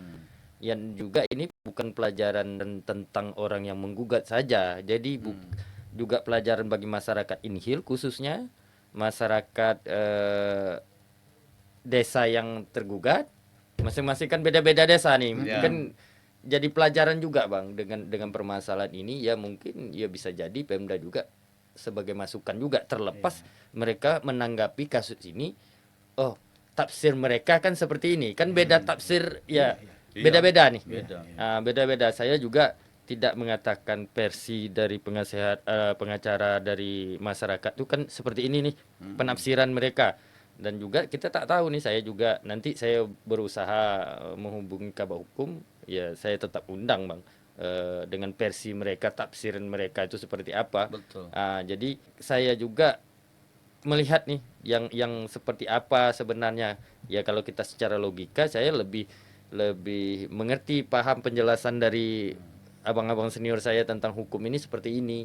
Yang juga ini bukan pelajaran tentang orang yang menggugat saja. Jadi juga pelajaran bagi masyarakat Inhil khususnya masyarakat desa yang tergugat. Masing-masing kan beda-beda desa nih. Ya. Kan jadi pelajaran juga Bang dengan permasalahan ini ya mungkin ya bisa jadi Pemda juga sebagai masukan juga terlepas mereka menanggapi kasus ini oh tafsir mereka kan seperti ini kan beda tafsir ya beda-beda nih. Beda. Beda-beda. Saya juga tidak mengatakan versi dari pengacara dari masyarakat itu kan seperti ini nih penafsiran mereka. Dan juga kita tak tahu nih saya juga nanti saya berusaha menghubungi Kabak Hukum ya saya tetap undang Bang dengan versi mereka tafsiran mereka itu seperti apa. Betul. Jadi saya juga melihat nih yang seperti apa sebenarnya ya kalau kita secara logika saya lebih mengerti paham penjelasan dari abang-abang senior saya tentang hukum ini seperti ini.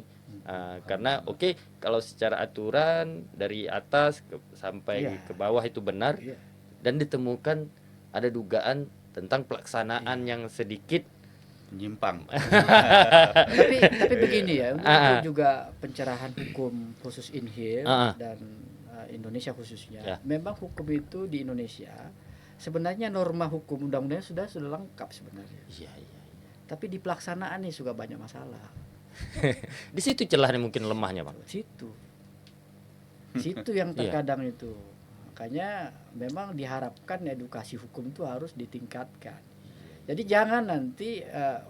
Karena oke, kalau secara aturan dari atas sampai Iya. ke bawah itu benar Iya. dan ditemukan ada dugaan tentang pelaksanaan yang sedikit Menyimpang. tapi begini ya untuk juga pencerahan hukum khusus Inhil dan Indonesia khususnya. Ya. Memang hukum itu di Indonesia sebenarnya norma hukum undang-undangnya sudah lengkap sebenarnya. iya. Tapi di pelaksanaan nih juga banyak masalah. Di situ celahnya mungkin lemahnya, Bang. Situ yang Iya. terkadang itu. Makanya memang diharapkan edukasi hukum itu harus ditingkatkan. Jadi jangan nanti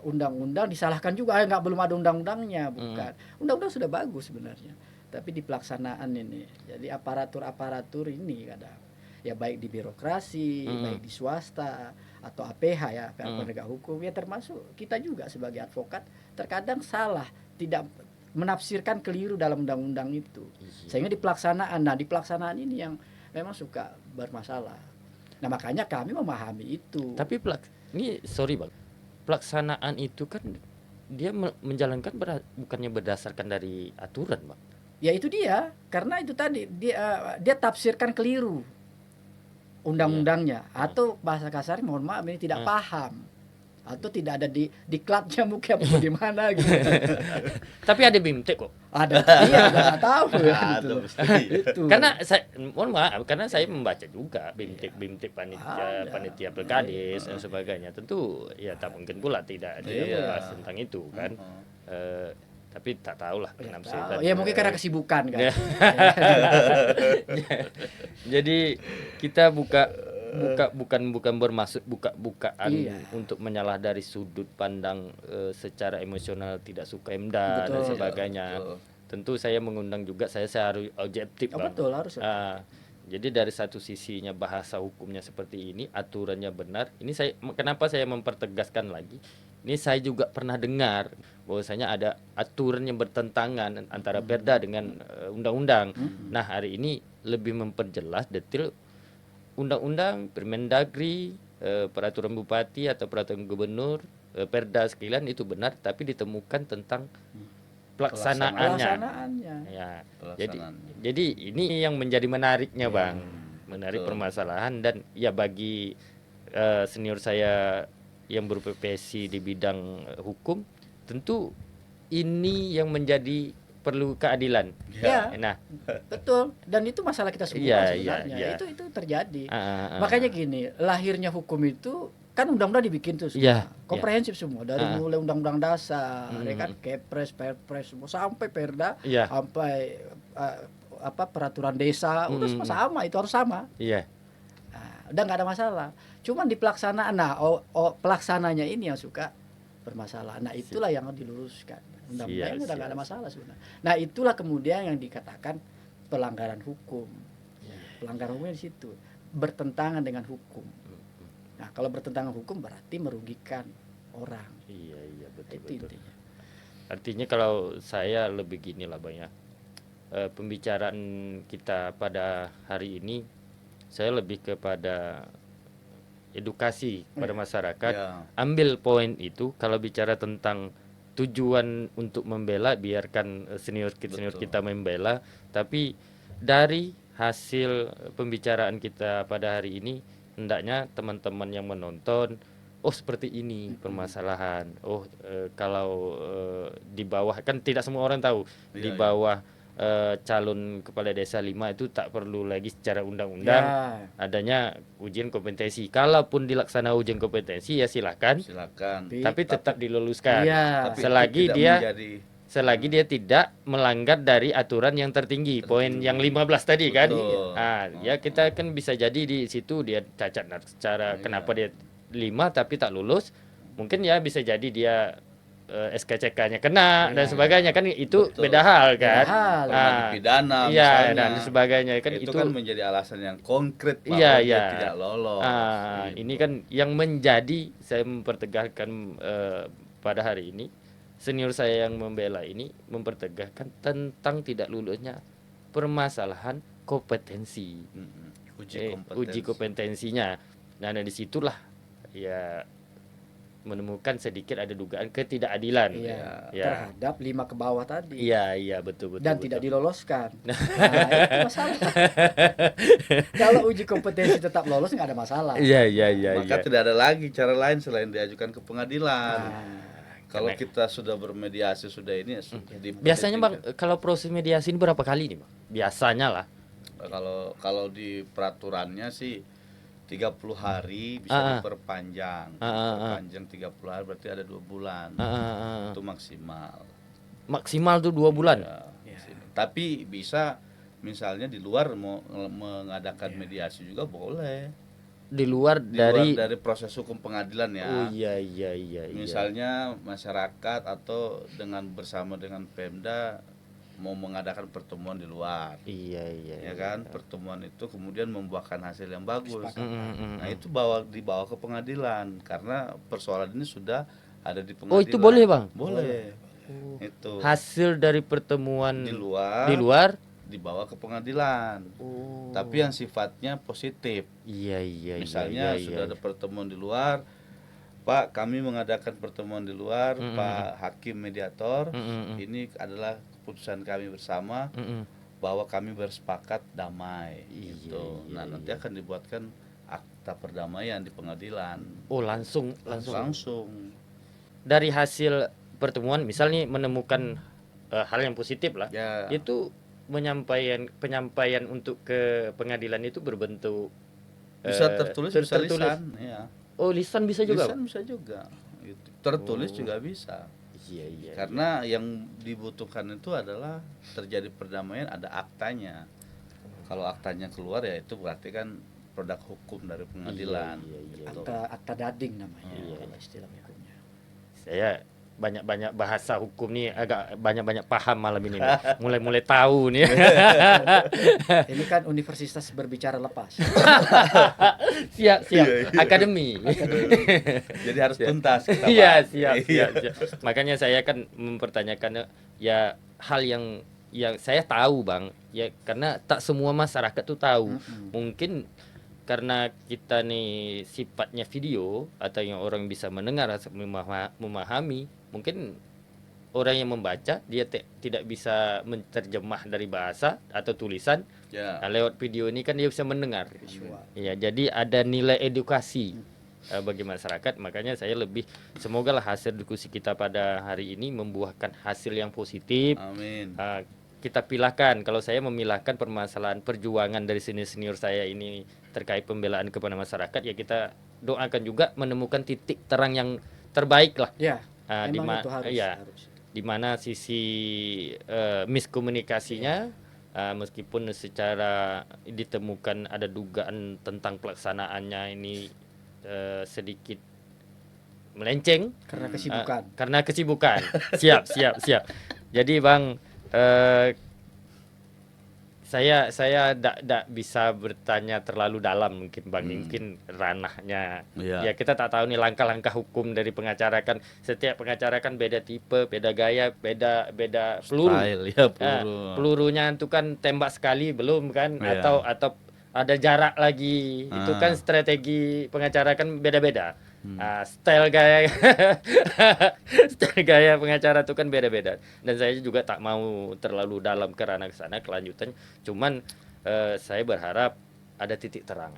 undang-undang disalahkan juga, nggak belum ada undang-undangnya, bukan. Undang-undang sudah bagus sebenarnya, tapi di pelaksanaan ini, jadi aparatur ini kadang, ya baik di birokrasi, baik di swasta atau APH ya, penegak hukum, ya termasuk kita juga sebagai advokat, terkadang salah, tidak menafsirkan keliru dalam undang-undang itu, sehingga di pelaksanaan ini yang memang suka bermasalah. Nah makanya kami memahami itu. Tapi ini sorry Bang, pelaksanaan itu kan dia menjalankan bukannya berdasarkan dari aturan Bang. Ya itu dia, karena itu tadi dia tafsirkan keliru undang-undangnya, atau bahasa kasarnya mohon maaf ini tidak paham, atau tidak ada di diklatnya mungkin apa bagaimana gitu. Tapi ada BIMTEK kok. Ada, iya nggak tahu ya Ada itu. mesti. Itu. Karena saya mohon maaf karena saya membaca juga BIMTEK panitia pilkades dan sebagainya. Tentu ya tak mungkin pula tidak membahas tentang itu kan. Tapi tak tahulah penafsiran. Ya mungkin karena kesibukan kan. Jadi kita bukan bermaksud bukaan untuk menyalah dari sudut pandang secara emosional tidak suka Pemda dan sebagainya. Betul. Tentu saya mengundang juga saya harus objektif Bang. Betul harus. Jadi dari satu sisinya bahasa hukumnya seperti ini, aturannya benar. Ini kenapa saya mempertegaskan lagi? Ini saya juga pernah dengar bahwasanya ada aturan yang bertentangan antara Perda dengan undang-undang. Nah, hari ini lebih memperjelas detail undang-undang, Permendagri, peraturan bupati atau peraturan gubernur, Perda sekalian itu benar, tapi ditemukan tentang pelaksanaannya. Ya. Jadi ini yang menjadi menariknya, Bang. Menarik permasalahan dan ya bagi senior saya yang berprofesi di bidang hukum, tentu ini yang menjadi perlu keadilan. Ya. Nah, betul. Dan itu masalah kita semua sebenarnya. Iya. Itu terjadi. Makanya gini, lahirnya hukum itu kan undang-undang dibikin tuh semua. Komprehensif semua dari mulai undang-undang dasar, ya kan, Kepres, Perpres semua sampai Perda, sampai peraturan desa, udah semua sama, itu harus sama. Iya. Udah nggak ada masalah. Cuman di pelaksanaan, pelaksananya ini yang suka bermasalah. Nah itulah yang diluruskan. Undang-undang udah nggak ada masalah sebenarnya. Nah itulah kemudian yang dikatakan pelanggaran hukum. Ya, pelanggaran hukum di situ bertentangan dengan hukum. Nah, kalau bertentangan hukum berarti merugikan orang. Iya, iya, betul, Itu betul. intinya. Artinya kalau saya lebih gini lah Bang ya. Pembicaraan kita pada hari ini saya lebih kepada edukasi kepada masyarakat. Ya. Ambil poin itu kalau bicara tentang tujuan untuk membela, biarkan senior Betul. kita membela, tapi dari hasil pembicaraan kita pada hari ini hendaknya teman-teman yang menonton, oh seperti ini permasalahan. Oh kalau di bawah, kan tidak semua orang tahu di Iya, iya. bawah calon kepala desa 5 itu tak perlu lagi secara undang-undang Ya, adanya ujian kompetensi. Kalaupun dilaksana ujian kompetensi ya silakan, Silakan. tapi tetap diluluskan. Iya. Tapi itu selagi tidak dia menjadi selagi dia tidak melanggar dari aturan yang tertinggi, poin yang 15 tadi kan. Betul. Ah, ya kita kan bisa jadi di situ dia cacat secara kenapa dia 5 tapi tak lulus. Mungkin ya bisa jadi dia SKCK-nya kena dan sebagainya kan, itu Betul. beda hal kan. Beda hal. pernah dipidana Iya, misalnya. dan sebagainya kan itu itu kan menjadi alasan yang konkret bahwa iya, dia iya. tidak lolos. Gitu. Ini kan yang menjadi saya mempertegakkan pada hari ini, senior saya yang membela ini mempertegakkan tentang tidak lulusnya permasalahan kompetensi, uji kompetensinya. Nah, dari situlah ya menemukan sedikit ada dugaan ketidakadilan. Iya, Ya. terhadap 5 ke bawah tadi. Iya, iya, betul, betul. Dan betul. tidak diloloskan. Nah, itu masalah. Kalau uji kompetensi tetap lolos nggak ada masalah. Iya, iya, iya, Maka iya. tidak ada lagi cara lain selain diajukan ke pengadilan. Nah, Kalau karena- kita sudah bermediasi sudah ini sudah Biasanya Bang, kalau proses mediasi ini berapa kali nih Bang? Biasanya lah. kalau di peraturannya sih 30 hari bisa diperpanjang. Diperpanjang 30 hari berarti ada 2 bulan. Itu maksimal. Maksimal tuh 2 bulan. Ya. Tapi bisa misalnya di luar mau mengadakan mediasi juga boleh. Di luar Di luar dari dari proses hukum pengadilan ya. Oh iya, iya, iya, iya. Misalnya masyarakat atau bersama dengan Pemda mau mengadakan pertemuan di luar. Iya, iya. Ya kan? Pertemuan itu kemudian membuahkan hasil yang bagus. Mm. Nah, itu dibawa ke pengadilan karena persoalan ini sudah ada di pengadilan. Oh, itu boleh, Bang? Boleh. Itu Hasil dari pertemuan di di luar. dibawa ke pengadilan. Oh. Tapi yang sifatnya positif. Iya, iya, Misalnya iya, sudah iya. ada pertemuan di luar, Pak, kami mengadakan pertemuan di luar, Pak Hakim Mediator, ini adalah keputusan kami bersama bahwa kami bersepakat damai. Iya, Gitu. iya, Nah, nanti akan dibuatkan akta perdamaian di pengadilan. Oh, langsung. Langsung. Dari hasil pertemuan misalnya menemukan hal yang positif lah. Ya. Itu penyampaian untuk ke pengadilan itu berbentuk Bisa tertulis, bisa tertulis. lisan, ya. Oh, lisan bisa juga, Lisan Bang? bisa juga. Gitu. Tertulis juga bisa. Iya, iya. Karena yang dibutuhkan itu adalah terjadi perdamaian, ada aktanya. Kalau aktanya keluar ya itu berarti kan produk hukum dari pengadilan. Iya, iya, Gitu. akta dading namanya Iya. kalau istilah hukumnya. Saya banyak-banyak bahasa hukum nih, agak banyak-banyak paham malam ini nih. Mulai-mulai tahu nih. Ini kan universitas berbicara lepas. Siap. Akademi. Jadi harus tuntas kita, Iya, Pak. siap. Iya. Makanya saya kan mempertanyakan ya hal yang saya tahu, Bang. Ya karena tak semua masyarakat tuh tahu. Mungkin karena kita nih sifatnya video atau yang orang bisa mendengar atau memahami, mungkin orang yang membaca dia tidak bisa menerjemah dari bahasa atau tulisan. Ya. Nah, lewat video ini kan dia bisa mendengar. Visual. Ya, jadi ada nilai edukasi bagi masyarakat. Makanya saya semoga lah hasil diskusi kita pada hari ini membuahkan hasil yang positif. Amin. Kita pilahkan, kalau saya memilahkan permasalahan perjuangan dari senior saya ini terkait pembelaan kepada masyarakat, ya kita doakan juga menemukan titik terang yang terbaik lah. Ya, Di memang itu harus. di mana sisi miskomunikasinya, meskipun secara ditemukan ada dugaan tentang pelaksanaannya ini sedikit melenceng Karena kesibukan. karena kesibukan. Siap. Jadi Bang, saya tidak bisa bertanya terlalu dalam mungkin Bang, mungkin ranahnya. Iya. Ya kita tak tahu nih langkah-langkah hukum dari pengacara, kan setiap pengacara kan beda tipe, beda gaya, beda peluru. Style, ya, Ah, peluru. pelurunya itu kan tembak sekali belum kan, Iya. atau ada jarak lagi. Itu kan Ah. strategi pengacara kan beda-beda. Style gaya style gaya pengacara itu kan beda-beda, dan saya juga tak mau terlalu dalam ke ranah sana kelanjutannya. Cuman saya berharap ada titik terang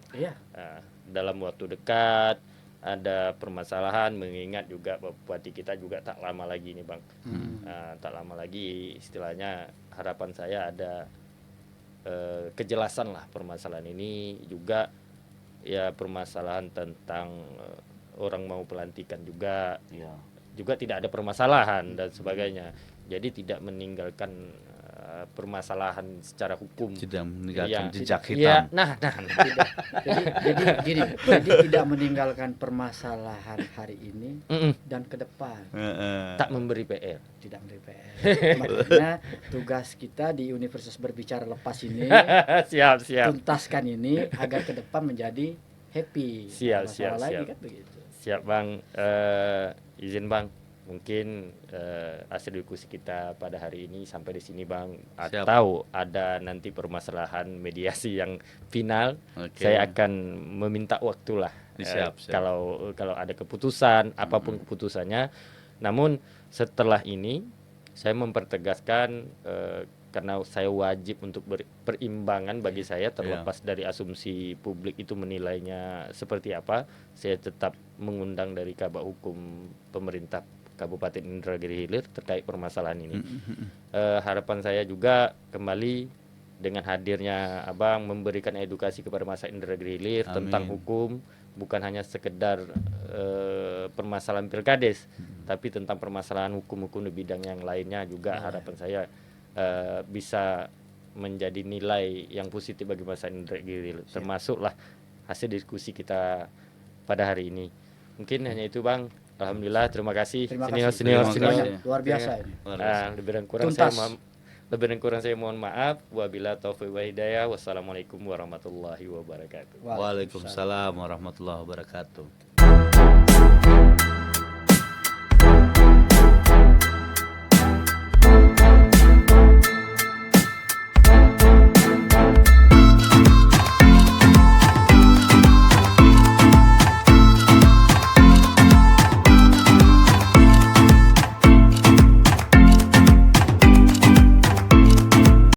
dalam waktu dekat. Ada permasalahan, mengingat juga Bupati kita juga tak lama lagi nih Bang. Tak lama lagi, istilahnya harapan saya ada kejelasan lah permasalahan ini. Juga ya permasalahan tentang orang mau pelantikan juga, juga tidak ada permasalahan dan sebagainya. Jadi tidak meninggalkan permasalahan secara hukum, Tidak meninggalkan Iya. jejak Iya, hitam. nah. Jadi gini, jadi tidak meninggalkan permasalahan hari ini dan ke depan, Tak memberi PR. tidak memberi PR. Makanya tugas kita di Universitas Berbicara Lepas ini Siap. tuntaskan ini agar ke depan menjadi happy. Siap. Masalah lagi kan begitu. Siap Bang. Izin Bang, mungkin hasil diskusi kita pada hari ini sampai di sini Bang. Siap. Atau ada nanti permasalahan mediasi yang final, Oke. saya akan meminta waktu lah. Siap. Kalau ada keputusan, apapun keputusannya. Namun setelah ini saya mempertegaskan, karena saya wajib untuk berimbangan bagi saya, terlepas dari asumsi publik itu menilainya seperti apa, saya tetap mengundang dari Kabak Hukum Pemerintah Kabupaten Indragiri Hilir terkait permasalahan ini. Harapan saya juga kembali dengan hadirnya Abang memberikan edukasi kepada masyarakat Indragiri Hilir tentang hukum, bukan hanya sekedar permasalahan pilkades, tapi tentang permasalahan hukum-hukum di bidang yang lainnya juga. Harapan saya bisa menjadi nilai yang positif bagi masyarakat Indragiri Hilir, termasuklah hasil diskusi kita pada hari ini. Mungkin hanya itu Bang. Alhamdulillah, terima kasih. Terima Senior. kasih. Luar biasa ini. Lebih dan kurang Tuntas. saya mohon maaf. Wabila taufiq wa hidayah. Wassalamualaikum warahmatullahi wabarakatuh. Waalaikumsalam warahmatullahi wabarakatuh.